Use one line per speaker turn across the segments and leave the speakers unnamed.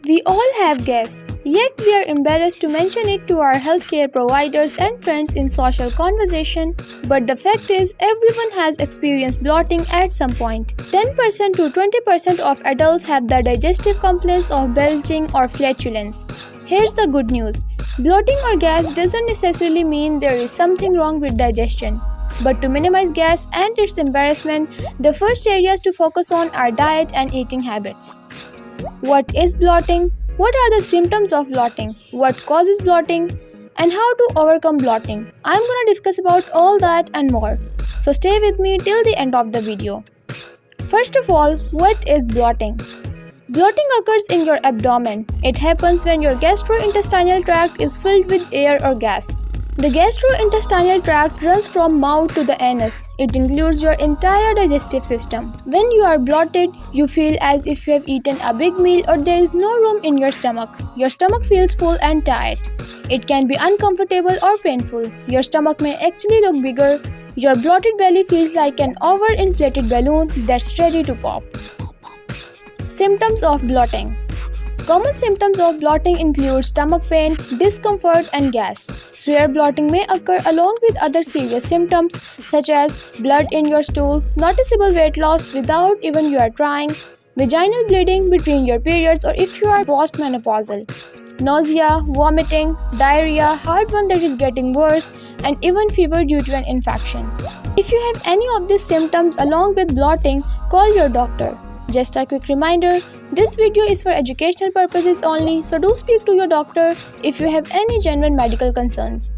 We all have gas, yet we are embarrassed to mention it to our healthcare providers and friends in social conversation. But the fact is, everyone has experienced bloating at some point. 10% to 20% of adults have the digestive complaints of belching or flatulence. Here's the good news. Bloating or gas doesn't necessarily mean there is something wrong with digestion. But to minimize gas and its embarrassment, the first areas to focus on are diet and eating habits. What is bloating? What are the symptoms of bloating? What causes bloating? And how to overcome bloating? I'm gonna discuss about all that and more. So stay with me till the end of the video. First of all, what is bloating? Bloating occurs in your abdomen. It happens when your gastrointestinal tract is filled with air or gas. The gastrointestinal tract runs from mouth to the anus. It includes your entire digestive system. When you are bloated, you feel as if you have eaten a big meal or there is no room in your stomach. Your stomach feels full and tight. It can be uncomfortable or painful. Your stomach may actually look bigger. Your bloated belly feels like an overinflated balloon that's ready to pop. Symptoms of bloating. Common symptoms of bloating include stomach pain, discomfort, and gas. Severe bloating may occur along with other serious symptoms such as blood in your stool, noticeable weight loss without even you are trying, vaginal bleeding between your periods or if you are postmenopausal, nausea, vomiting, diarrhea, heartburn that is getting worse, and even fever due to an infection. If you have any of these symptoms along with bloating, call your doctor. Just a quick reminder, this video is for educational purposes only, so do speak to your doctor if you have any genuine medical concerns.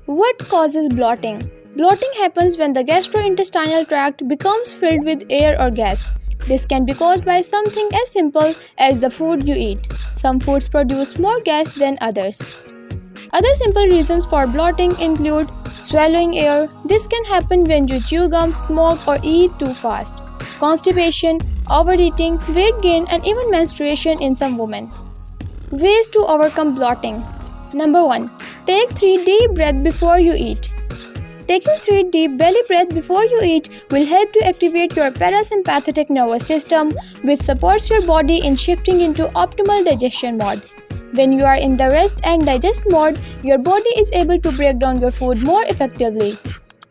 What causes bloating? Bloating happens when the gastrointestinal tract becomes filled with air or gas. This can be caused by something as simple as the food you eat. Some foods produce more gas than others. Other simple reasons for bloating include swallowing air. This can happen when you chew gum, smoke, or eat too fast. Constipation, overeating, weight gain, and even menstruation in some women. Ways to overcome bloating. Number 1. Take 3 deep breaths before you eat. Taking 3 deep belly breaths before you eat will help to activate your parasympathetic nervous system, which supports your body in shifting into optimal digestion mode. When you are in the rest and digest mode, your body is able to break down your food more effectively.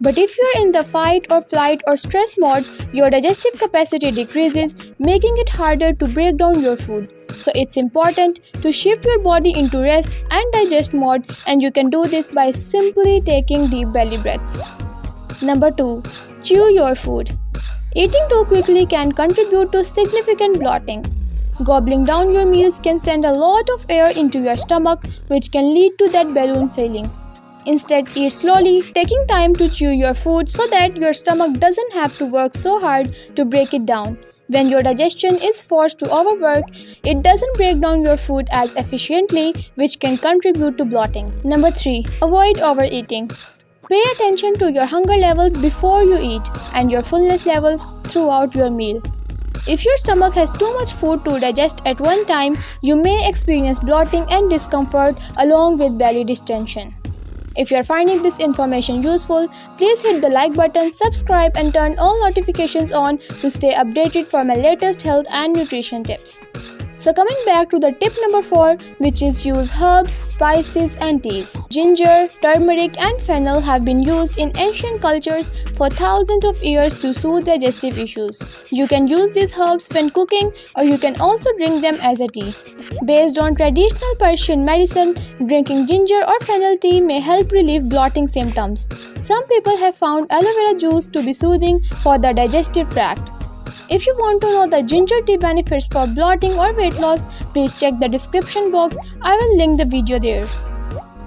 But if you are in the fight or flight or stress mode, your digestive capacity decreases, making it harder to break down your food. So it's important to shift your body into rest and digest mode, and you can do this by simply taking deep belly breaths. Number 2. Chew your food. Eating too quickly can contribute to significant bloating. Gobbling down your meals can send a lot of air into your stomach, which can lead to that balloon filling. Instead, eat slowly, taking time to chew your food so that your stomach doesn't have to work so hard to break it down. When your digestion is forced to overwork, it doesn't break down your food as efficiently, which can contribute to bloating. Number 3. Avoid overeating. Pay attention to your hunger levels before you eat and your fullness levels throughout your meal. If your stomach has too much food to digest at one time, you may experience bloating and discomfort along with belly distension. If you are finding this information useful, please hit the like button, subscribe, and turn all notifications on to stay updated for my latest health and nutrition tips. So coming back to the tip number 4, which is use herbs, spices, and teas. Ginger, turmeric, and fennel have been used in ancient cultures for thousands of years to soothe digestive issues. You can use these herbs when cooking, or you can also drink them as a tea. Based on traditional Persian medicine, drinking ginger or fennel tea may help relieve bloating symptoms. Some people have found aloe vera juice to be soothing for the digestive tract. If you want to know the ginger tea benefits for bloating or weight loss, please check the description box. I will link the video there.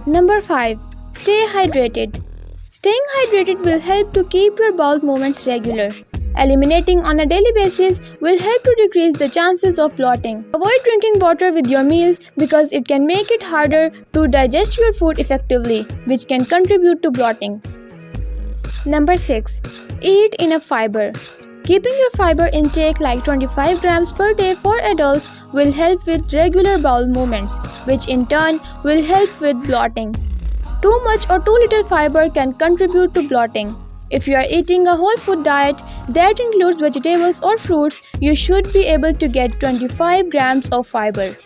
Number 5. Stay hydrated. Staying hydrated will help to keep your bowel movements regular. Eliminating on a daily basis will help to decrease the chances of bloating. Avoid drinking water with your meals because it can make it harder to digest your food effectively, which can contribute to bloating. Number 6. Eat enough fiber. Keeping your fiber intake like 25 grams per day for adults will help with regular bowel movements, which in turn will help with bloating. Too much or too little fiber can contribute to bloating. If you are eating a whole food diet that includes vegetables or fruits, you should be able to get 25 grams of fiber.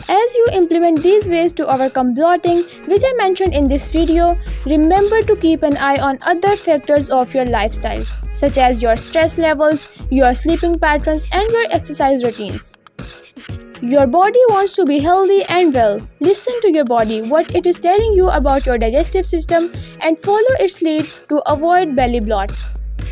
As you implement these ways to overcome bloating, which I mentioned in this video, remember to keep an eye on other factors of your lifestyle, such as your stress levels, your sleeping patterns, and your exercise routines. Your body wants to be healthy and well. Listen to your body, what it is telling you about your digestive system, and follow its lead to avoid belly bloat.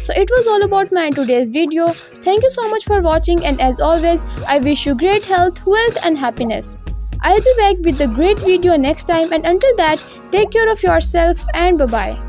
So it was all about my today's video. Thank you so much for watching, and as always, I wish you great health, wealth and happiness. I'll be back with the great video next time, and until that, take care of yourself and bye-bye.